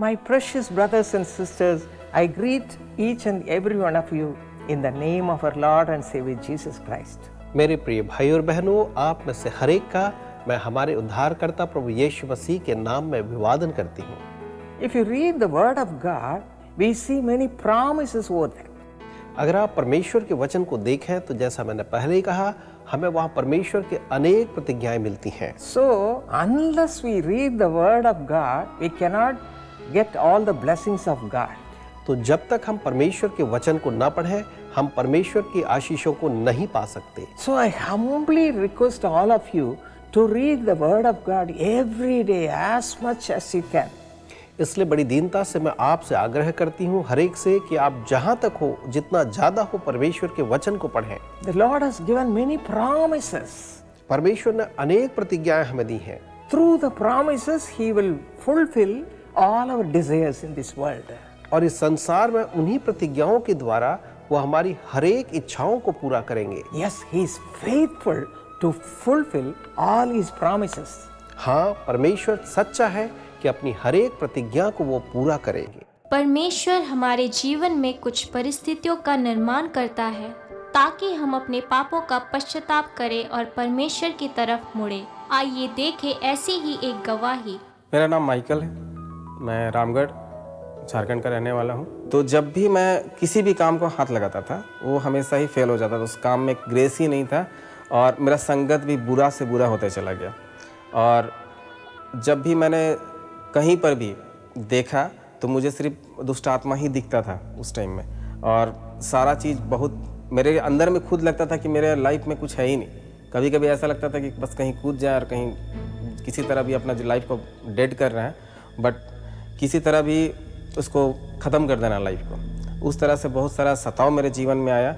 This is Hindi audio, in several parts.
My precious brothers and sisters, I greet each and every one of you in the name of our Lord and Savior Jesus Christ. मेरे प्रिय भाई और बहनों, आप में से हर एक का मैं हमारे उद्धारकर्ता प्रभु यीशु मसीह के नाम में अभिवादन करती हूँ। If you read the word of God, we see many promises over there. अगर आप परमेश्वर के वचन को देखें तो जैसा मैंने पहले ही कहा, हमें वहाँ परमेश्वर के अनेक प्रतिज्ञाएं मिलती हैं। So, unless we read the word of God, we cannot get all the blessings of God. तो जब तक हम परमेश्वर के वचन को न पढ़ें, हम परमेश्वर की आशीषों को नहीं पा सकते। So, I humbly request all of you to read the word of God every day as much as you can. इसलिए बड़ी दीनता से मैं आपसे आग्रह करती हूँ हर एक से कि आप जहाँ तक हो, जितना ज़्यादा हो, परमेश्वर के वचन को पढ़ें। The Lord has given many promises. परमेश्वर ने अनेक प्रतिज्ञाएं हमें दी हैं। Through the promises, He will fulfill all our desires in this world. और इस संसार में उन्हीं प्रतिज्ञाओं के द्वारा वो हमारी हर एक इच्छाओं को पूरा करेंगे। Yes, He is faithful to fulfill all His promises. हाँ, परमेश्वर सच्चा है कि अपनी हर एक प्रतिज्ञा को वो पूरा करेंगे। परमेश्वर हमारे जीवन में कुछ परिस्थितियों का निर्माण करता है ताकि हम अपने पापों का पश्चाताप करें और परमेश्वर की तरफ मुड़े। आइए देखें ऐसी ही एक गवाही। मेरा नाम माइकल है, मैं रामगढ़ झारखंड का रहने वाला हूँ। तो जब भी मैं किसी भी काम को हाथ लगाता था वो हमेशा ही फेल हो जाता था। उस काम में ग्रेस ही नहीं था और मेरा संगत भी बुरा से बुरा होते चला गया। और जब भी मैंने कहीं पर भी देखा तो मुझे सिर्फ दुष्ट आत्मा ही दिखता था उस टाइम में। और सारा चीज़ बहुत मेरे अंदर में खुद लगता था कि मेरे लाइफ में कुछ है ही नहीं। कभी कभी ऐसा लगता था कि बस कहीं कूद जाए और कहीं किसी तरह भी अपना लाइफ को डेड कर रहे हैं, बट किसी तरह भी उसको ख़त्म कर देना लाइफ को। उस तरह से बहुत सारा सताव मेरे जीवन में आया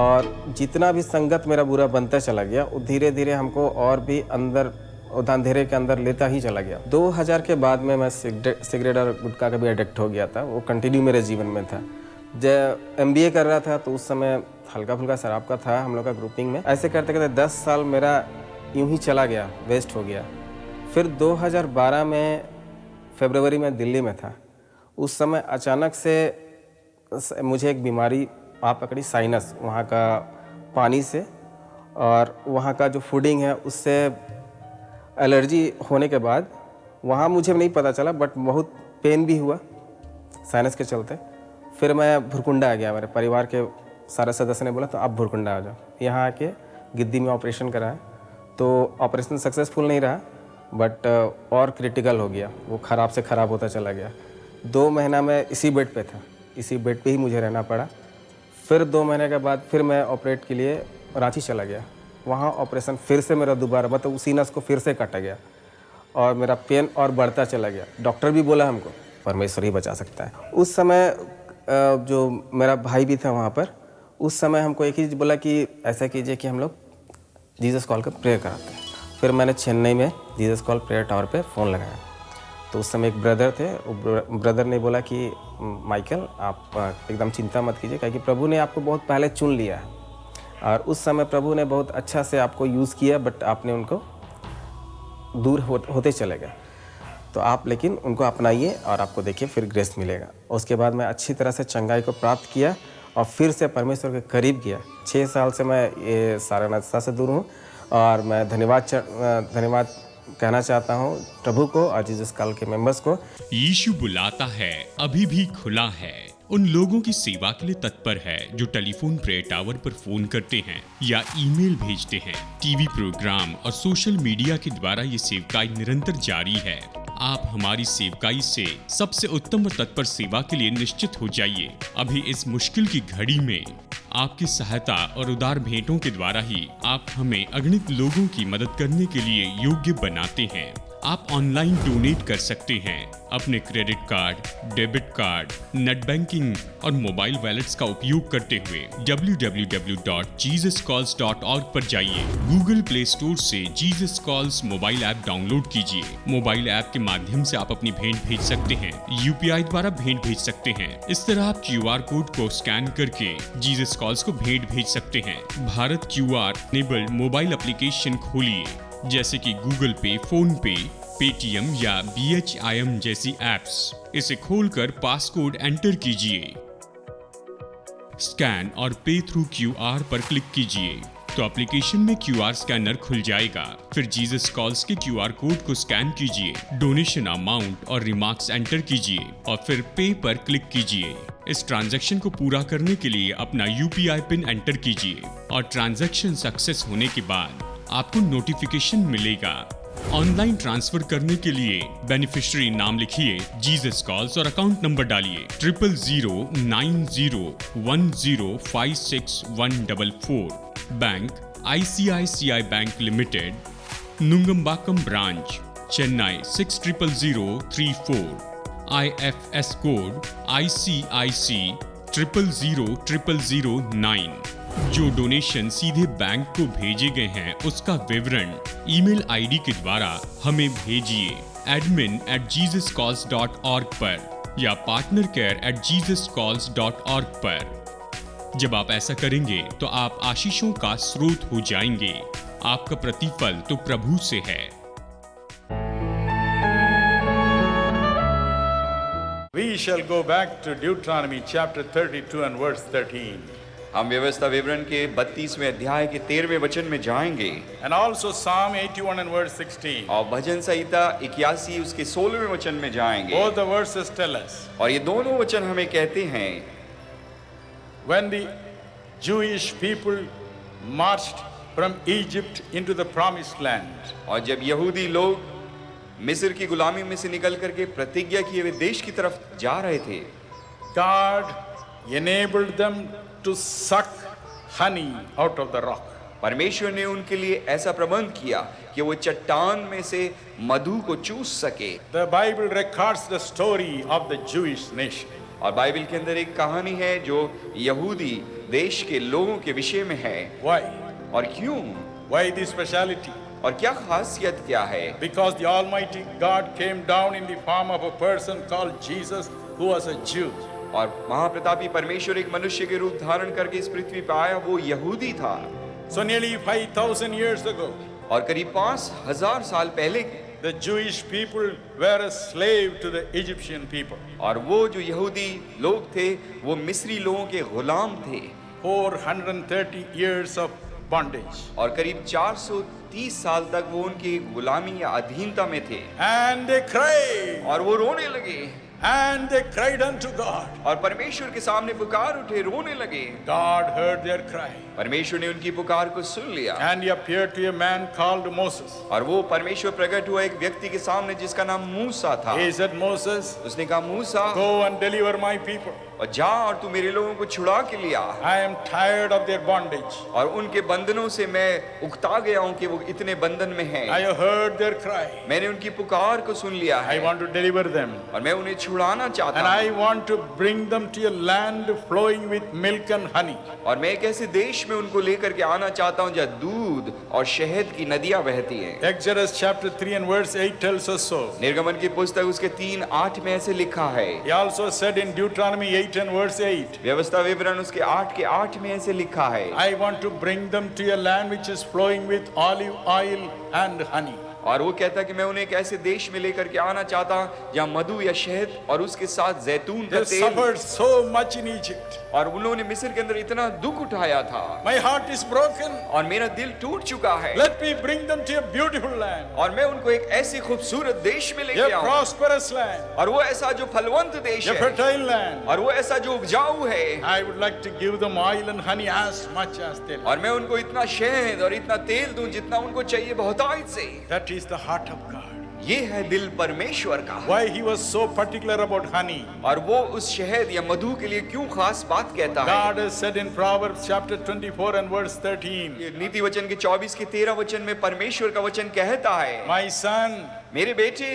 और जितना भी संगत मेरा बुरा बनता चला गया वो धीरे धीरे हमको और भी अंदर अंधेरे के अंदर लेता ही चला गया। 2000 के बाद में मैं सिगरेट और गुटखा का भी एडिक्ट हो गया था। वो कंटिन्यू मेरे जीवन में था। जब MBA कर रहा था तो उस समय हल्का फुल्का शराब का था हम लोग का ग्रुपिंग में। ऐसे करते करते 10 साल मेरा यूं ही चला गया, वेस्ट हो गया। फिर 2012 में फरवरी में दिल्ली में था। उस समय अचानक से मुझे एक बीमारी आ पकड़ी, साइनस, वहाँ का पानी से और वहाँ का जो फूडिंग है उससे एलर्जी होने के बाद वहाँ मुझे नहीं पता चला, बट बहुत पेन भी हुआ साइनस के चलते। फिर मैं भुरकुंडा आ गया। मेरे परिवार के सारे सदस्य ने बोला तो आप भुरकुंडा आ जाओ। यहाँ आके गिद्दी में ऑपरेशन कराया तो ऑपरेशन सक्सेसफुल नहीं रहा, बट और क्रिटिकल हो गया। वो ख़राब से ख़राब होता चला गया। 2 महीना मैं इसी बेड पे था, इसी बेड पे ही मुझे रहना पड़ा। फिर 2 महीने के बाद फिर मैं ऑपरेट के लिए रांची चला गया। वहाँ ऑपरेशन फिर से मेरा दोबारा, मतलब उसी नस को फिर से काटा गया और मेरा पेन और बढ़ता चला गया। डॉक्टर भी बोला हमको परमेश्वर ही बचा सकता है। उस समय जो मेरा भाई भी था वहाँ पर, उस समय हमको एक ही बोला कि ऐसा कीजिए कि हम लोग जीसस कॉल का प्रेयर कराते हैं। फिर मैंने चेन्नई में जीसस कॉल प्रेयर टावर पे फ़ोन लगाया तो उस समय एक ब्रदर थे। ब्रदर ने बोला कि माइकल आप एकदम चिंता मत कीजिए, क्योंकि प्रभु ने आपको बहुत पहले चुन लिया है और उस समय प्रभु ने बहुत अच्छा से आपको यूज़ किया, बट आपने उनको दूर होते चले गए। तो आप लेकिन उनको अपनाइए और आपको देखिए फिर ग्रेस मिलेगा। उसके बाद मैं अच्छी तरह से चंगाई को प्राप्त किया और फिर से परमेश्वर के करीब गया। 6 साल से मैं ये सारा नशा से दूर हूँ और मैं धन्यवाद कहना चाहता हूँ प्रभु को और जीसस कॉल के मेंबर्स को। यीशु बुलाता है, अभी भी खुला है। उन लोगों की सेवा के लिए तत्पर है जो टेलीफोन प्रेयर टावर पर फोन करते हैं या ईमेल भेजते हैं। टीवी प्रोग्राम और सोशल मीडिया के द्वारा ये सेवकाई निरंतर जारी है। आप हमारी सेवकाई से सबसे उत्तम और तत्पर सेवा के लिए निश्चित हो जाइए। अभी इस मुश्किल की घड़ी में आपकी सहायता और उदार भेंटों के द्वारा ही आप हमें अगणित लोगों की मदद करने के लिए योग्य बनाते हैं। आप ऑनलाइन डोनेट कर सकते हैं। अपने credit card, debit card, net banking और मोबाइल वॉलेट्स का उपयोग करते हुए www.jesuscalls.org पर जाइए। गूगल प्ले स्टोर से Jesus calls mobile app download कीजिए। मोबाइल ऐप के माध्यम से आप अपनी भेंट भेज सकते हैं। UPI द्वारा भेंट भेज सकते हैं। इस तरह आप QR कोड को स्कैन करके जीसस कॉल्स को भेंट भेज सकते हैं। Bharat QR enabled mobile application खोलिए, जैसे कि गूगल पे, फोन पे, पेटीएम या BHIM जैसी एप्स। इसे खोलकर पासकोड एंटर कीजिए। स्कैन और पे थ्रू QR पर क्लिक कीजिए तो एप्लीकेशन में QR स्कैनर खुल जाएगा। फिर जीसस कॉल्स के QR कोड को स्कैन कीजिए, डोनेशन अमाउंट और रिमार्क्स एंटर कीजिए और फिर पे पर क्लिक कीजिए। इस ट्रांजैक्शन को पूरा करने के लिए अपना UPI पिन एंटर कीजिए और ट्रांजैक्शन सक्सेस होने के बाद आपको नोटिफिकेशन मिलेगा। ऑनलाइन ट्रांसफर करने के लिए बेनिफिशियरी नाम लिखिए जीसस कॉल्स और अकाउंट नंबर डालिए 000901056144। Bank ICICI bank limited, Nungambakkam branch, Chennai 600034। IFS code ICIC 000009। जो डोनेशन सीधे बैंक को भेजे गए हैं उसका विवरण ईमेल ID के द्वारा हमें भेजिए admin@jesuscalls.org पर या partnercare@jesuscalls.org पर। जब आप ऐसा करेंगे तो आप आशीषों का स्रोत हो जाएंगे। आपका प्रतिफल तो प्रभु से है। We shall go back to Deuteronomy chapter 32 and verse 13. हम व्यवस्था विवरण के 32वें अध्याय के 13वें वचन में जाएंगे And also Psalm 81 and verse 16. और भजन संहिता 81 उसके 16वें वचन में जाएंगे। Both the verses tell us और ये दोनों वचन हमें कहते हैं when the Jewish people marched from Egypt into the promised land. और जब यहूदी लोग मिस्र की गुलामी में से निकल करके प्रतिज्ञा किए हुए देश की तरफ जा रहे थे, God enabled them to suck honey out of the rock. परमेश्वर ने उनके लिए ऐसा प्रबंध किया कि वो चट्टान में से मधु को चूस सके। The Bible records the story of the Jewish nation. और बाइबल के अंदर एक कहानी है जो यहूदी देश के लोगों के विषय में है। Why? और क्यों? Why this speciality? और क्या खासियत क्या है? Because the Almighty God came down in the form of a person called Jesus who was a Jew. और महाप्रतापी परमेश्वर एक मनुष्य के रूप धारण करके इस पृथ्वी पर आया, वो यहूदी था। So nearly 5,000 years ago, और करीब 5000 साल पहले the Jewish people were a slave to the Egyptian people. और वो जो यहूदी लोग थे वो मिस्री लोगों के गुलाम थे। 430 years of bondage. और करीब 430 साल तक वो उनकी गुलामी या अधीनता में थे। And they cried. और वो रोने लगे। And they cried unto God. और परमेश्वर के सामने पुकार उठे, रोने लगे। God heard their cry. परमेश्वर ने उनकी पुकार को सुन लिया। And he appeared to a man called Moses. और वो परमेश्वर प्रकट हुआ एक व्यक्ति के सामने जिसका नाम मूसा था। He said, Moses, उसने कहा, मूसा, go and deliver my people. और जा और तू मेरे लोगों को छुड़ा के लिया। I am tired of their bondage. और उनके बंधनों से मैं उकता गया हूँ कि वो इतने बंधन में हैं। I have heard their cry. मैंने उनकी पुकार को सुन लिया है। I want to deliver them. और मैं उन्हें छुड़ाना चाहता And हूँ। I want to bring them to a land flowing with milk and honey. और मैं एक ऐसे देश में उनको लेकर के आना चाहता हूँ जहाँ दूध और शहद की नदियाँ बहती हैं। Exodus chapter 3 and verse 8 tells us so. निर्गमन की पुस्तक उसके 3:8 में ऐसे लिखा है। He also said in Deuteronomy 8 and verse 8, व्यवस्था विवरण उसके 8 में ऐसे लिखा है। I want to bring them to a land which is flowing with olive oil and honey. और वो कहता है कि मैं उन्हें एक ऐसे देश में लेकर के आना चाहता हूँ जहाँ मधु या शहद और उसके साथ जैतून का They तेल। suffered so much in Egypt. और उन्होंने मिस्र के अंदर इतना दुख उठाया था। My heart is broken. और मेरा दिल टूट चुका है। Let me bring them to a beautiful land, और मैं उनको एक ऐसे खूबसूरत देश में लेके a आऊँ। prosperous land, और वो ऐसा जो फलवंत देश a है। fertile land. और वो ऐसा जो उपजाऊ है। I would like to give them oil and honey as much as they like. और मैं उनको इतना शहद और इतना तेल दूं जितना उनको चाहिए बहुतायत से। That is the heart of God. ये है दिल परमेश्वर का। Why he was so particular about honey? और वो उस शहद या मधु के लिए क्यों खास बात कहता है? God has said in Proverbs chapter 24 and verse 13, ये नीति वचन के 24 के 13 वचन में परमेश्वर का वचन कहता है, My son, मेरे बेटे,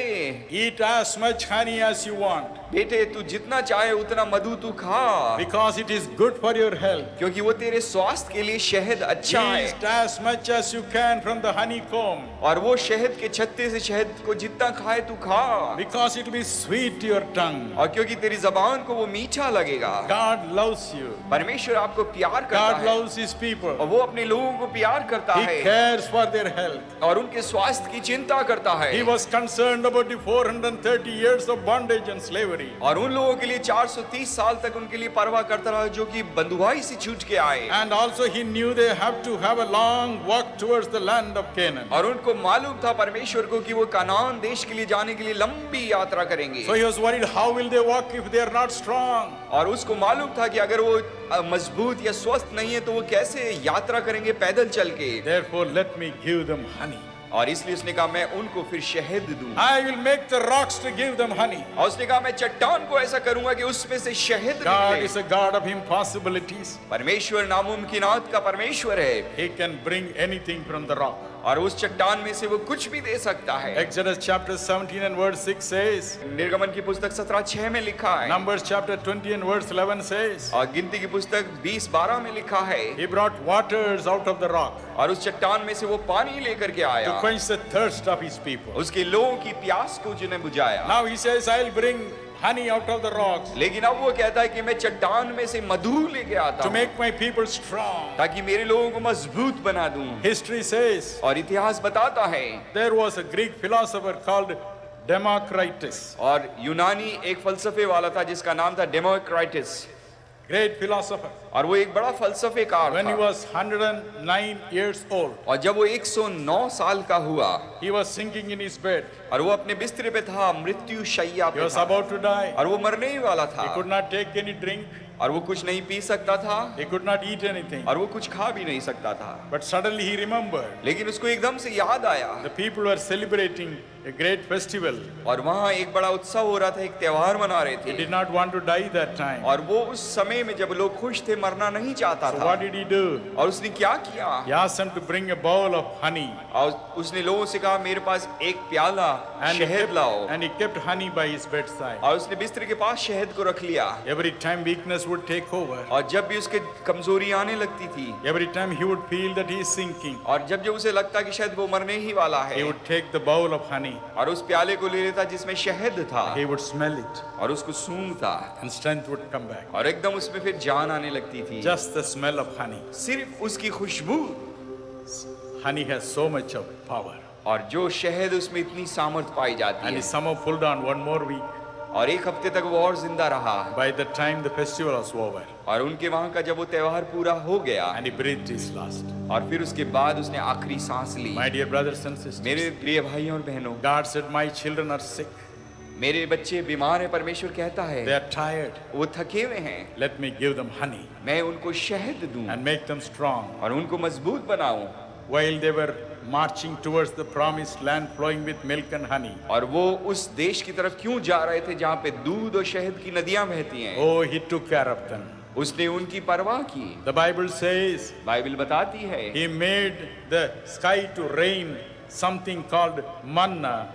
eat as much honey as you want. बेटे तू जितना चाहे उतना मधु तू खा, because it is good for your health. क्योंकि वो तेरे स्वास्थ्य के लिए शहद अच्छा है। Eat as much as you can from the honeycomb, और वो शहद के छत्ते से शहद को जितना खाए तू खा, because it will be sweet to your tongue. और क्योंकि तेरी जबान को वो मीठा लगेगा। God loves you. परमेश्वर आपको प्यार करता God है loves His people. और वो अपने लोगों को प्यार करता He है cares for their health. और उनके स्वास्थ्य की चिंता करता है। He was concerned about the 430 years of bondage and slavery. और उन लोगों के लिए 430 साल तक उनके लिए परवाह करता रहा जो कि बंधुआई से छूट के आए। And also He knew they have to have a long walk towards the land of Canaan. और उनको मालूम था परमेश्वर को कि वो कनान देश के लिए जाने के लिए लंबी यात्रा करेंगे। So He was worried, how will they walk if they are not strong? और उसको मालूम था कि अगर वो मजबूत या स्वस्थ नहीं है तो वो कैसे यात्रा करेंगे पैदल चल के। Therefore let me give them honey. और इसलिए उसने कहा मैं उनको फिर शहद दूं। I will make the rocks to give them honey. और उसने कहा मैं चट्टान को ऐसा करूंगा कि उसमें से शहद God निकले। is a God of impossibilities. परमेश्वर नामुमकिनात का परमेश्वर है He can bring anything from the rock. और उस चट्टान में से वो कुछ भी दे सकता है। Exodus chapter 17 and verse 6 says. निर्गमन की पुस्तक 17:6 में लिखा है। Numbers chapter 20 and verse 11 says. और गिनती की पुस्तक 20:12 में लिखा है। He brought waters out of the rock और उस चट्टान में से वो पानी लेकर के to आया quench the thirst of His people. उसके लोगों की प्यास को जिन्हें बुझाया। Now He says, I'll bring honey out of the rocks लेकिन अब वो कहता है कि मैं चट्टान में से मधु लेके आता to हूँ make my people strong. ताकि मेरे लोगों को मजबूत बना दूं। History says और इतिहास बताता है there was a Greek philosopher called Democritus. और यूनानी एक फलसफे वाला था जिसका नाम था डेमोक्राइटिस। Great philosopher. और वो एक बड़ा फलसफेकार When he था। was 109 years old, और जब वो 109 साल का हुआ he was sinking in his bed. और वो अपने बिस्तर पे था, मृत्यु शैया He पे was था about to die. और वो मरने ही वाला था He could not take any drink. और वो कुछ नहीं पी सकता था He could not eat anything. और वो कुछ खा भी नहीं सकता था। But suddenly he remembered लेकिन उसको एकदम से याद आया the people were celebrating a great festival. और वहाँ एक बड़ा उत्सव हो रहा था, एक त्योहार मना रहे He थे did not want to die that time. और वो उस समय में जब लोग खुश थे मरना नहीं चाहता So था। what did he do? और उसने क्या किया? He asked them to bring a bowl of honey. और उसने लोगों से कहा मेरे पास एक प्याला शहद लाओ। And he kept honey by his bedside. और उसने बिस्तर के पास शहद को रख लिया। Every time weakness would take over. और जब भी उसके कमजोरी आने लगती थी Every time he would feel that he is sinking, और जब जब उसे लगता कि शायद वो मरने ही वाला he है would take the bowl of honey. और उस प्याले को ले लेता जिसमें शहद था He would smell it और उसको सूंघता and strength would come back. और एकदम उसमें फिर जान आने लगती थी। Just the smell of honey. सिर्फ उसकी खुशबू। Honey has so much of power. और जो शहद उसमें इतनी सामर्थ पाई जाती And he है somehow pulled on one more week. और एक हफ्ते तक वो और जिंदा रहा By the time the festival was over, और उनके वहां का जब वो त्योहार पूरा हो गया and he breathed his last. और फिर उसके बाद उसने आखिरी सांस ली। My dear brothers and sisters, मेरे प्रिय भाइयों और बहनों, God said, my children are sick. मेरे बच्चे बीमार हैं। परमेश्वर कहता They है are tired. वो थके हुए हैं, Let me give them honey मैं उनको शहद दूं and make them strong. और उनको मजबूत बनाऊं। While they were marching towards the promised land flowing with milk and honey, और वो उस देश की तरफ क्यों जा रहे थे जहाँ पे दूध और शहद की नदियां बहती हैं? oh, he took care of them. उसने उनकी परवाह की। The Bible says बाइबल बताती है he made the sky to rain something called manna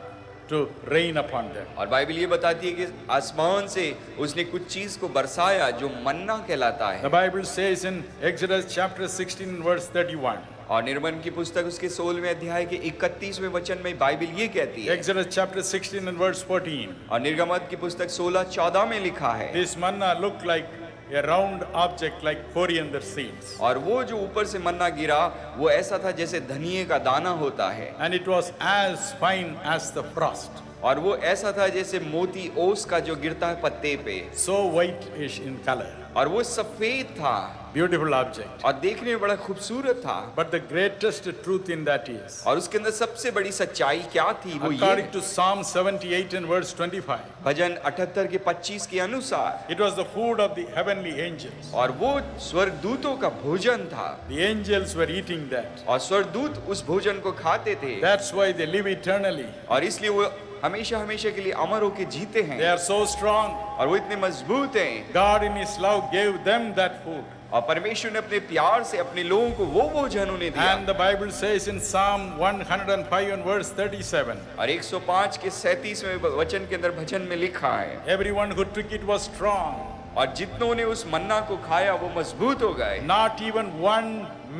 to rain upon them. और बाइबल ये बताती है कि आसमान से उसने कुछ चीज को बरसाया जो मन्ना कहलाता The है। Bible says in Exodus chapter 16 verse 31. और निर्गमन की पुस्तक उसके 16वें अध्याय के 31वें वचन में बाइबल ये कहती है। Exodus chapter 16 and verse 14. और निर्गमन की पुस्तक 16:14 में लिखा है This manna looked like a round object like coriander seeds. और वो जो ऊपर से मन्ना गिरा वो ऐसा था जैसे धनिये का दाना होता है And it was as fine as the frost. और वो ऐसा था जैसे मोती ओस का जो गिरता है पत्ते पे। So whitish in color. और वो सफेद था Beautiful object. और देखने में बड़ा खूबसूरत था। But the greatest truth in that is, और उसके अंदर सबसे बड़ी सच्चाई क्या थी वो ये according है। to Psalm 78 and verse 25, भजन 78 के 25 के अनुसार it was the food of the heavenly angels. और वो स्वर्गदूतों का भोजन था The angels were eating that. और स्वर्गदूत उस भोजन को खाते थे That's why they live eternally. और इसलिए वो हमेशा हमेशा के लिए अमर होके जीते They हैं are so strong. और वो इतने मजबूत हैं। God in His love gave them that food. और परमेश्वर ने अपने प्यार से अपने लोगों को वो भोजन उन्हें दिया। And the Bible says in Psalm 105 and verse 37, और 105 के 37वें वचन के अंदर भजन में लिखा है, everyone who took it was strong. और जितनों ने उस मन्ना को खाया वो मजबूत हो गए। Not even one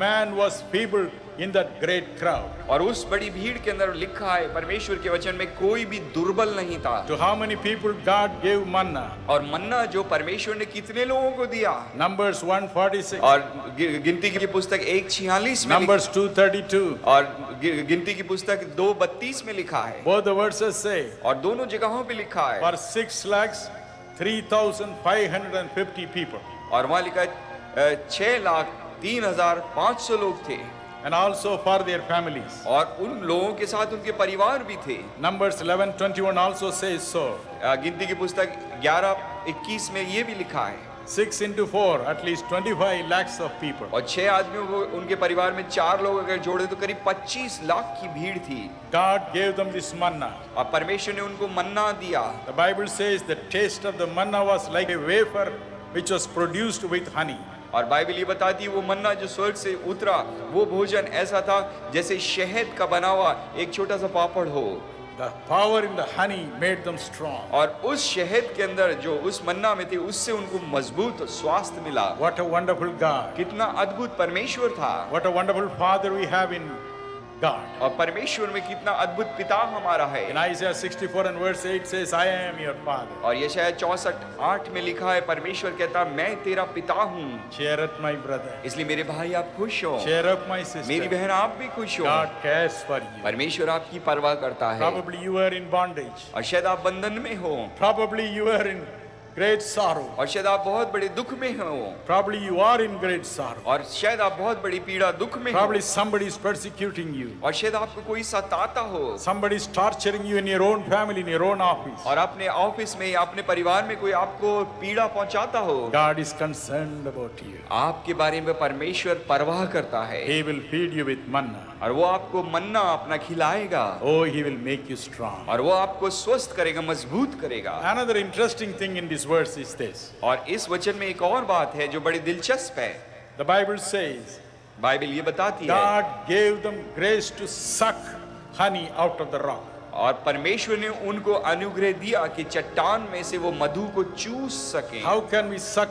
man was feeble in that great crowd. और उस बड़ी भीड़ के अंदर लिखा है परमेश्वर के वचन में कोई भी दुर्बल नहीं था। To how many people God gave manna? और मन्ना जो परमेश्वर ने कितने लोगों को दिया? Numbers 146. और गिनती की पुस्तक 1:46 में Numbers 2:32. और गिनती की पुस्तक 2:32 में लिखा है। Both the verses say, और दोनों जगहों पे लिखा है। for 6,03,550 people. और वहाँ लिखा है 6,03,500 लोग थे। And also for their families. और उन लोगों के साथ उनके परिवार भी थे। Numbers 11:21 also says so. गिनती की पुस्तक 11:21 में ये भी लिखा है। 6 into 4, at least 25 lakhs of people. और 6 आदमियों को उनके परिवार में 4 लोग अगर जोड़े तो करीब 25 लाख की भीड़ थी। God gave them this manna. और परमेश्वर ने उनको मन्ना दिया। The Bible says the taste of the manna was like a wafer which was produced with honey. और बाइबल ये बताती है वो मन्ना जो स्वर्ग से उतरा वो भोजन ऐसा था जैसे शहद का बना हुआ एक छोटा सा पापड़ हो। The power in the honey made them strong. और उस शहद के अंदर जो उस मन्ना में थे उससे उनको मजबूत स्वास्थ्य मिला। What a wonderful God. कितना अद्भुत परमेश्वर था। What a wonderful Father we have in God. और परमेश्वर में कितना अद्भुत पिता हमारा है। In Isaiah 64 and verse 8 says, I am your father. और ये शायद 64:8 में लिखा है परमेश्वर कहता मैं तेरा पिता हूँ। Cheer up my brother. इसलिए मेरे भाई आप खुश हो। Cheer up my sister. मेरी बहन आप भी खुश हो। God cares for you. परमेश्वर आपकी परवाह करता है। Probably you are in bondage. और शायद आप बंधन में हो। Probably you are in great sorrow. और शायद आप बहुत बड़े दुख में हो। Probably you are in great sorrow. और शायद आप बहुत बड़ी पीड़ा दुख में हो। Probably somebody is persecuting you. और शायद आपको कोई सताता हो। Somebody is torturing you in your own family, in your own office. और अपने ऑफिस में या अपने परिवार में कोई आपको पीड़ा पहुंचाता हो। God is concerned about you. आपके बारे में परमेश्वर परवाह करता है। He will feed you with manna. और वो आपको मन्ना अपना खिलाएगा। Oh, He will make you strong. और वो आपको स्वस्थ करेगा, मजबूत करेगा। Another interesting thing in this verse is this. और इस वचन में एक और बात है जो बड़ी दिलचस्प है। The Bible says, बाइबल ये बताती है God gave them grace to suck honey out of the rock. और परमेश्वर ने उनको अनुग्रह दिया कि चट्टान में से वो मधु को चूस सके। How can we suck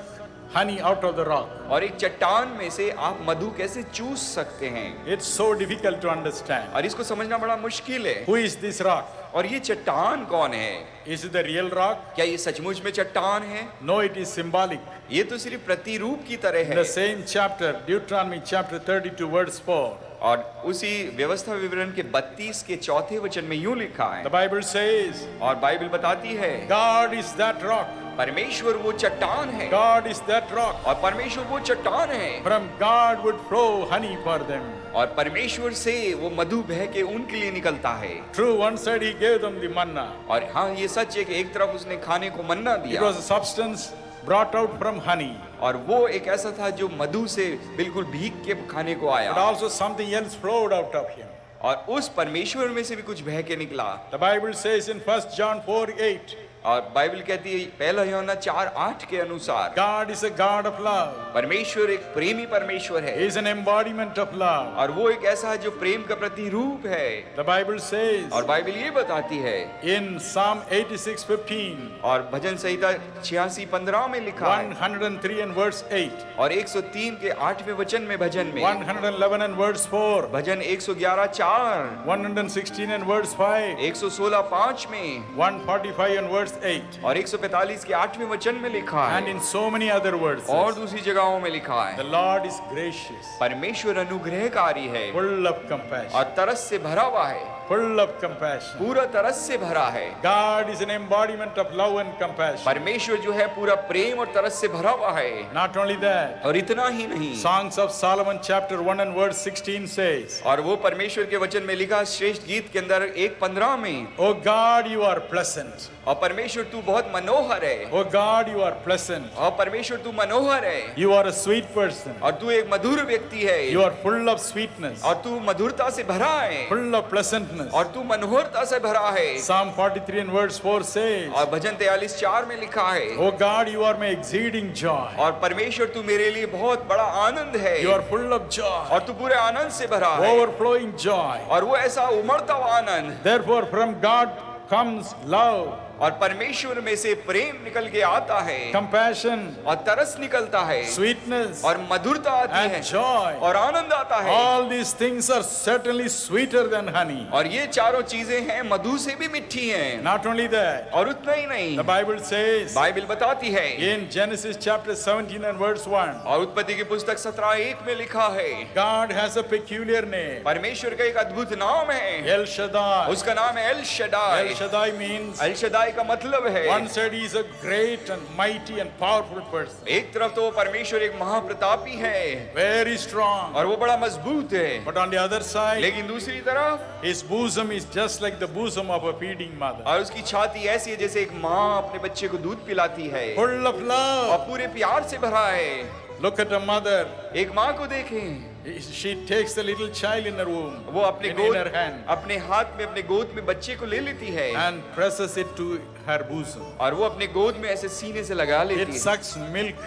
honey out of the rock? और एक चट्टान में से आप मधु कैसे चूस सकते हैं? It's so difficult to understand. और इसको समझना बड़ा मुश्किल है। Who is this rock? और ये चट्टान कौन है? Is it the real rock? क्या ये सचमुच में चट्टान है? No, it is symbolic. ये तो सिर्फ प्रतिरूप की तरह In है। the same chapter, Deuteronomy chapter 32 verse 4, और उसी व्यवस्था विवरण के 32 के चौथे वचन में यूं लिखा है। the Bible says, और बाइबल बताती है God is that rock. परमेश्वर वो चट्टान है। God is that rock. और परमेश्वर वो चट्टान है। From God would flow honey for them. और परमेश्वर से वो मधु बह के उनके लिए निकलता है। True, one side He gave them the manna. और हाँ ये सच है कि एक तरफ उसने खाने को मन्ना It दिया was a substance brought out from honey, और वो एक ऐसा था जो मधु से बिल्कुल भीग के खाने को but आया also something else flowed out of Him. और उस परमेश्वर में से भी कुछ बह के निकला। The Bible says in 1 John 4:8, और बाइबल कहती है 1 यूहन्ना 4:8 के अनुसार God is a God of love. परमेश्वर एक प्रेमी परमेश्वर He है is an embodiment of love. और वो एक ऐसा है जो प्रेम का प्रतिरूप है। The Bible says और बाइबल ये बताती है in Psalm 86:15, और भजन संहिता 86:15 में लिखा है 103 and verse 8, और 103 के 8वें वचन में भजन में 111 and verse 4, bhajan 111:4 116 and verse 5, 116:5 में 145 and verse 8, और 145 के 8वें वचन में लिखा and है in so many other verses. और दूसरी जगहों में लिखा The है Lord is gracious, परमेश्वर अनुग्रहकारी है full of compassion, और तरस से भरा हुआ है, full of compassion. पूरा तरस से भरा है। God is an embodiment of love and compassion. परमेश्वर जो है पूरा प्रेम और तरस से भरा हुआ है। Not only that, और इतना ही नहीं, Songs of Solomon chapter 1 and verse 16 says, और वो परमेश्वर के वचन में लिखा श्रेष्ठ गीत के अंदर 1:15 में, Oh God, you are pleasant. और परमेश्वर तू बहुत मनोहर है, Oh God, you are pleasant. और परमेश्वर तू मनोहर है, You are a sweet person. और तू एक मधुर व्यक्ति है, You are full of sweetness, और तू मधुरता से भरा है, full of pleasantness. pleasantness. और तू मनोहरता से भरा है। Psalm 43 and verse 4 says, और भजन 43:4 में लिखा है, Oh God, you are my exceeding joy. और परमेश्वर तू मेरे लिए बहुत बड़ा आनंद है, You are full of joy, और तू पूरे आनंद से भरा है, overflowing joy. और वो ऐसा उमड़ता हुआ आनंद। Therefore, from God comes love, और परमेश्वर में से प्रेम निकल के आता है, compassion, और तरस निकलता है, sweetness, और मधुरता आती है, and joy. और आनंद आता है। All these things are certainly sweeter than honey. और ये चारों चीजें हैं मधु से भी मीठी हैं। Not only that, और उतना ही नहीं, the Bible says बाइबल बताती है in Genesis chapter 17 and verse 1, और उत्पत्ति की पुस्तक 17:1 में लिखा है, God has a peculiar name, परमेश्वर का एक अद्भुत नाम है, El Shaddai. उसका नाम है L Shaddai. El Shaddai means, L Shaddai का मतलब है, one side he is a great and mighty and powerful person, एक तरफ तो वो परमेश्वर एक महाप्रतापी है very strong, और वो बड़ा मजबूत है, but on the other side, लेकिन दूसरी तरफ his bosom is just like the bosom of a feeding mother, और उसकी छाती ऐसी है जैसे एक माँ अपने बच्चे को दूध पिलाती है, full of और love. पूरे प्यार से भरा है। Look at a mother. एक माँ को देखें, She takes the little child in her womb, वो अपने in गोद her hand, अपने हाथ में अपने गोद में बच्चे को ले लेती है, and presses it to her bosom. और वो अपने गोद में ऐसे सीने से लगा It लेती है, sucks milk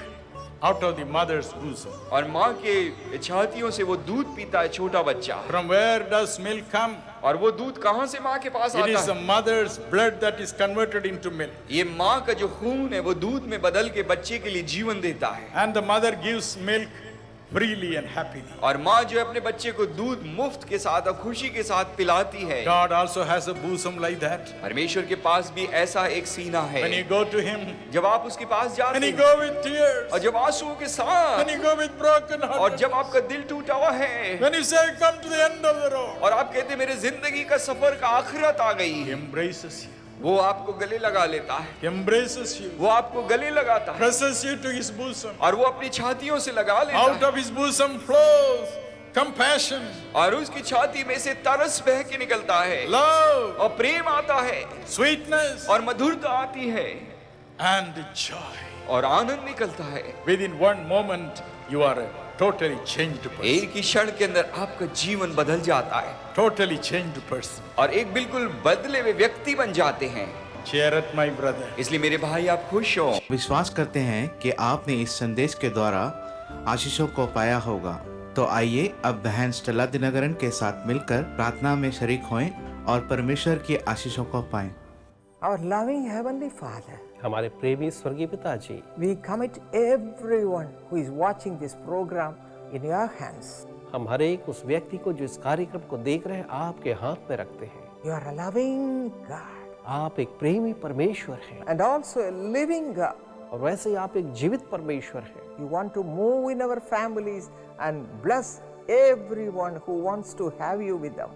out of the mother's bosom. और माँ के छातियों से वो दूध पीता है छोटा बच्चा। From where does milk come? और वो दूध कहाँ से माँ के पास It आता is the है? mother's blood that is converted into milk. ये माँ का जो खून है वो दूध में बदल के बच्चे के लिए जीवन देता है, And the mother gives milk freely and happily. और माँ जो है अपने बच्चे को दूध मुफ्त के साथ और खुशी के साथ पिलाती है। God also has a bosom like that. परमेश्वर के पास भी ऐसा एक सीना है। When you go to Him, जब आप उसके पास जाते when you हैं go with tears, और जब आंसुओं के साथ, when you go with broken और heart, जब आपका दिल टूटा हुआ है, when you say, "Come to the end of the road," और आप कहते मेरे जिंदगी का सफर का आखिरत आ गई He है, embraces you. वो आपको गले लगा लेता है, He embraces you, वो आपको गले लगाता है, presses you to His bosom. और वो अपनी छातियों से लगा लेता Out है, of His bosom flows compassion, और उसकी छाती में से तरस बह के निकलता है, love, और प्रेम आता है, sweetness, और मधुरता आती है, and joy. और आनंद निकलता है। Within one moment, you are a totally changed person. एक ही क्षण के अंदर आपका जीवन बदल जाता है, Totally changed person. और एक बिल्कुल बदले हुए व्यक्ति बन जाते हैं। Cheer at my brother. इसलिए मेरे भाई आप खुश हो। विश्वास करते हैं कि आपने इस संदेश के द्वारा आशीषों को पाया होगा। तो आइए अब बहन स्टेला दिनकरन के साथ मिलकर प्रार्थना में शरीक होएं और परमेश्वर की आशीषों को पाएं। Our loving Heavenly Father, हमारे प्रेमी स्वर्गीय पिताजी, we commit everyone who is watching this program in your hands. हम हर एक उस व्यक्ति को जो इस कार्यक्रम को देख रहे हैं आपके हाथ में रखते हैं। You are a loving God आप एक प्रेमी परमेश्वर हैं and also a living God. और वैसे ही आप एक जीवित परमेश्वर हैं। You want to move in our families and bless everyone who wants to have you with them.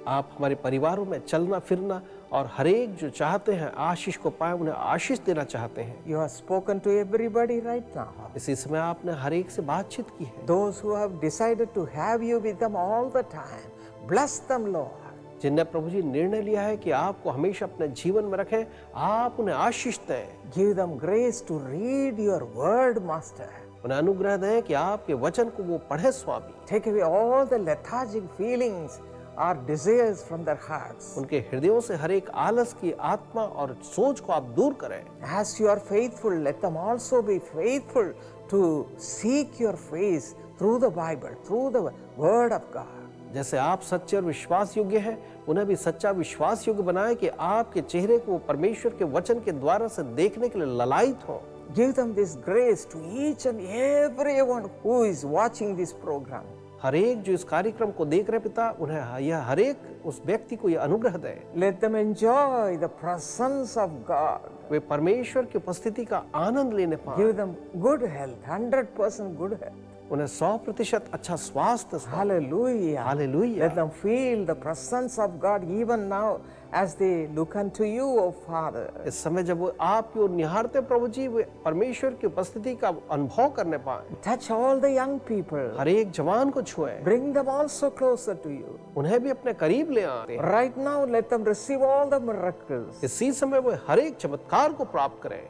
आप हमारे परिवारों में चलना फिरना और हर एक जो चाहते हैं आशीष को पाए उन्हें आशीष देना चाहते हैं। You have spoken to everybody right now. इसी समय आपने हर एक से बातचीत की है। Those who have decided to have you with them all the time, bless them, Lord. जिनने प्रभु जी निर्णय लिया है कि आपको हमेशा अपने जीवन में रखें, आप उन्हें आशीष दें। Give them grace to read your word, Master. उन्हें अनुग्रह दें कि आपके वचन को वो पढ़े स्वामी। Take away all the lethargic feelings or desires from their hearts. उनके हृदयों से हर एक आलस की आत्मा और सोच को आप दूर करें। As you are faithful, let them also be faithful to seek your face through the Bible, through the word of God. जैसे आप सच्चे और विश्वास योग्य हैं, उन्हें भी सच्चा विश्वास योग्य बनाएं कि आपके चेहरे को परमेश्वर के वचन के द्वारा से देखने के लिए ललायित हो। Give them this grace to each and everyone who is watching this program. हर एक जो इस कार्यक्रम को देख रहे पिता, उन्हें यह हर एक उस व्यक्ति को यह अनुग्रह दे। Let them enjoy the presence of God. वे परमेश्वर की उपस्थिति का आनंद लेने पाएं। Give them good health, 100% good health. उन्हें 100% अच्छा स्वास्थ्य। Hallelujah. Hallelujah. Let them feel the presence of God even now as they look unto you, O Father. इस समय जब वो आपकी ओर निहारते प्रभु जी, वे परमेश्वर की उपस्थिति का अनुभव करने पाए। Touch all the young people. हर एक जवान को छुए, Bring them also closer to you. उन्हें भी अपने करीब ले आए। Right now, let them receive all the miracles. इसी समय वो हर एक चमत्कार को प्राप्त करें।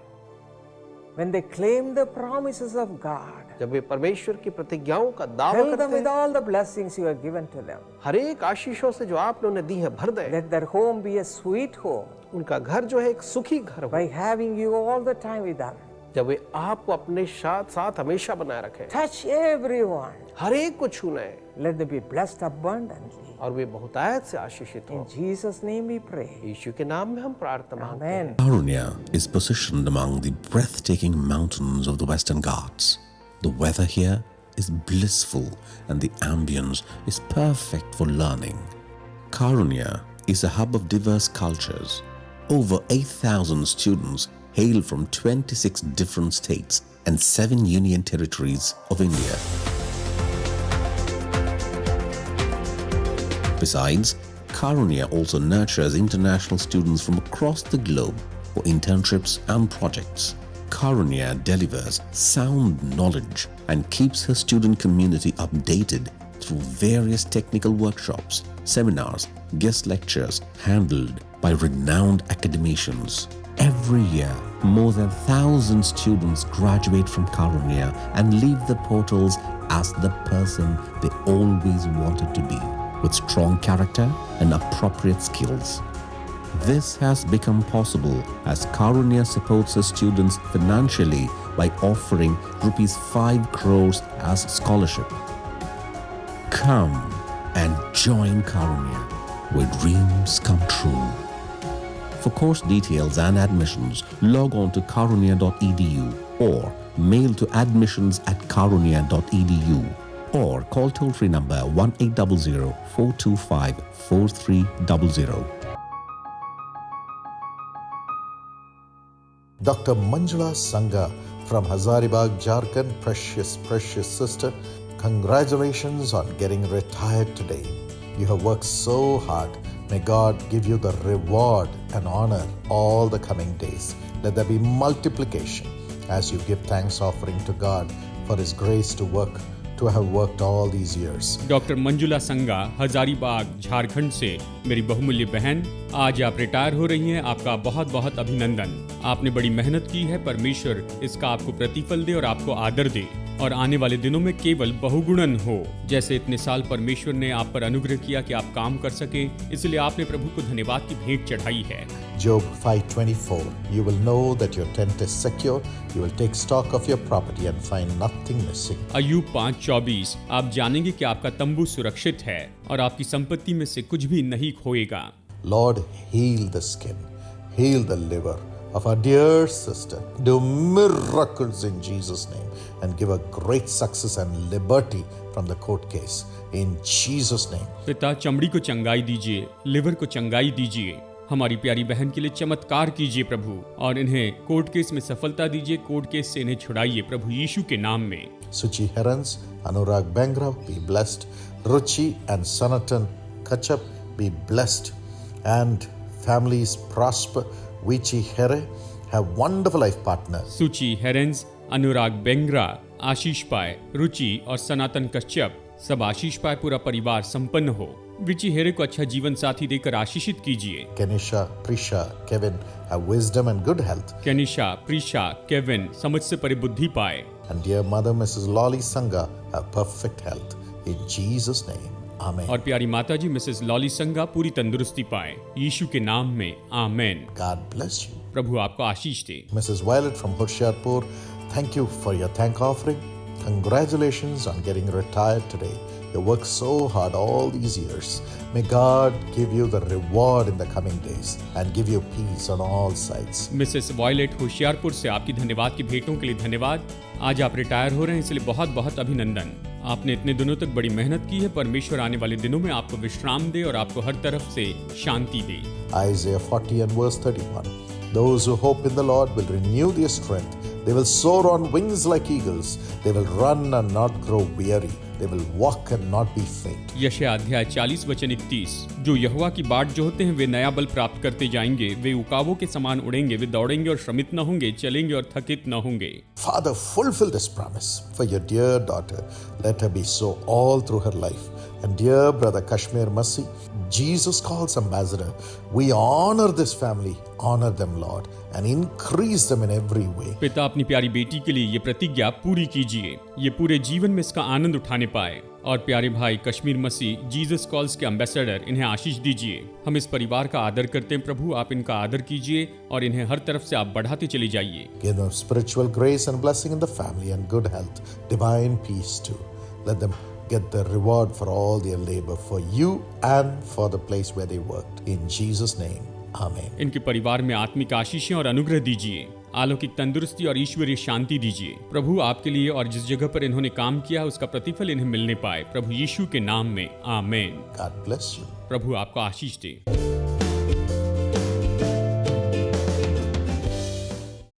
When they claim the promises of God, जब वे परमेश्वर की प्रतिज्ञाओं का दावा Fill them करते with हैं, all the blessings you have given to them. हर एक आशीषों से जो आपने उन्हें दी है भर दें। Let their home be a sweet home उनका घर जो है एक सुखी घर हो, by having you all the time with them. जब वे आपको अपने साथ साथ हमेशा बनाए रखें, Touch everyone. हर एक को छूने Let them be blessed abundantly. और वे बहुतायत से आशीषित In हो। Jesus' name we pray. यीशु के नाम में हम प्रार्थना मांगते हैं। Amen. Karunya is positioned among the breathtaking mountains of the Western Ghats. The weather here is blissful and the ambience is perfect for learning. Karunya is a hub of diverse cultures. Over 8,000 students hail from 26 different states and 7 union territories of India. Besides, Karunya also nurtures international students from across the globe for internships and projects. Karunya delivers sound knowledge and keeps her student community updated through various technical workshops, seminars, guest lectures handled by renowned academicians. Every year, more than 1,000 students graduate from Karunya and leave the portals as the person they always wanted to be, with strong character and appropriate skills. This has become possible as Karunya supports its students financially by offering rupees 5 crores as scholarship. Come and join Karunya, where dreams come true. For course details and admissions, log on to karunya.edu or mail to admissions@karunya.edu or call toll-free number 1800-425-4300. Dr. Manjula Sangha from Hazaribagh, Jharkhand, precious sister, congratulations on getting retired today. You have worked so hard. May God give you the reward and honor all the coming days. Let there be multiplication as you give thanks offering to God for His grace to have worked all these years. Doctor Manjula संगा हजारीबाग झारखंड से मेरी बहुमूल्य बहन, आज आप रिटायर हो रही हैं। आपका बहुत बहुत अभिनंदन। आपने बड़ी मेहनत की है, परमेश्वर इसका आपको प्रतिफल दे और आपको आदर दे और आने वाले दिनों में केवल बहुगुणन हो। जैसे इतने साल परमेश्वर ने आप पर अनुग्रह किया कि आप काम कर सके, इसलिए आपने प्रभु को धन्यवाद की भेंट चढ़ाई है। Job 5:24. You will know that your tent is secure. You will take stock of your property and find nothing missing. अय्यूब 5:24। आप जानेंगे कि आपका तंबू सुरक्षित है और आपकी संपत्ति में से कुछ भी नहीं खोएगा। Lord, heal the skin, heal the liver of our dear sister. Do miracles in Jesus' name and give her great success and liberty from the court case. In Jesus' name. पिता, चमड़ी को चंगाई दीजिए, लिवर को चंगाई दीजिए। हमारी प्यारी बहन के लिए चमत्कार कीजिए प्रभु और इन्हें कोर्ट केस में सफलता दीजिए। कोर्ट केस से इन्हें छुड़ाइए प्रभु यीशु के नाम में। Suchi Herans, Anurag Bengra, be blessed. Ruchi and Sanatan Kachap, be blessed. And families prosper. Vichi Here, have wonderful life partner. सुची हेरेंस, अनुराग बेंगरा आशीष पाए, रुचि और सनातन कश्यप सब आशीष पाए, पूरा परिवार संपन्न हो। विची हेरे को अच्छा जीवन साथी देकर आशीषित कीजिए। Kenisha, Prisha, Kevin, have wisdom and good health. Kenisha, Prisha, Kevin समझ से परे बुद्धि पाए। And dear mother, Mrs. Lolly Sangha, have perfect health. In Jesus' name, Amen. और प्यारी माता जी मिसेस लॉली संगा पूरी तंदुरुस्ती पाए, यीशु के नाम में आमेन। God bless you. प्रभु आपको आशीष दे। Mrs. Violet from Hoshiarpur, thank you for your thank offering. Congratulations on getting retired today. You worked so hard all these years. May God give you the reward in the coming days and give you peace on all sides. Mrs Violet Hoshiarpur से आपकी धन्यवाद की भेंटों के लिए धन्यवाद। आज आप रिटायर हो रहे हैं, इसलिए बहुत बहुत अभिनंदन। आपने इतने दिनों तक बड़ी मेहनत की है। परमेश्वर आने वाले दिनों में आपको विश्राम दे और आपको हर तरफ से शांति दे। Isaiah 40 and verse 31. Those who hope in the Lord will renew their strength. They will soar on wings like eagles. They will run and not grow weary. They will walk and not be faint. यशायाह अध्याय 40 वचन 31। जो यहोवा की बाट जोहते हैं वे नया बल प्राप्त करते जाएंगे। वे उकाबों के समान उड़ेंगे, वे दौड़ेंगे और श्रमित न होंगे, चलेंगे और थकित न होंगे। Father, fulfill this promise for your dear daughter. Let her be so all through her life And dear brother Kashmir Masih, Jesus calls ambassador. We honor this family, honor them, Lord, and increase them in every way. पिता अपनी प्यारी बेटी के लिए ये प्रतिज्ञा पूरी कीजिए, ये पूरे जीवन में इसका आनंद उठाने पाए। और प्यारे भाई कश्मीर मसीह जीसस कॉल्स के एम्बेसडर, इन्हें आशीष दीजिए। हम इस परिवार का आदर करते हैं प्रभु, आप इनका आदर कीजिए और इन्हें हर तरफ से आप बढ़ाते चले जाइए। Give them spiritual grace and blessing in the family and good health, divine peace too. Let them get the reward for all their labor for you and for the place where they worked. In Jesus' name, Amen. इनके परिवार में आत्मिक आशीषें और अनुग्रह दीजिए, अलौकिक तंदुरुस्ती और ईश्वरीय शांति दीजिए प्रभु, आपके लिए और जिस जगह पर इन्होंने काम किया उसका प्रतिफल इन्हें मिलने पाए, प्रभु यीशु के नाम में, आमेन। God bless you. प्रभु आपको आशीष दे।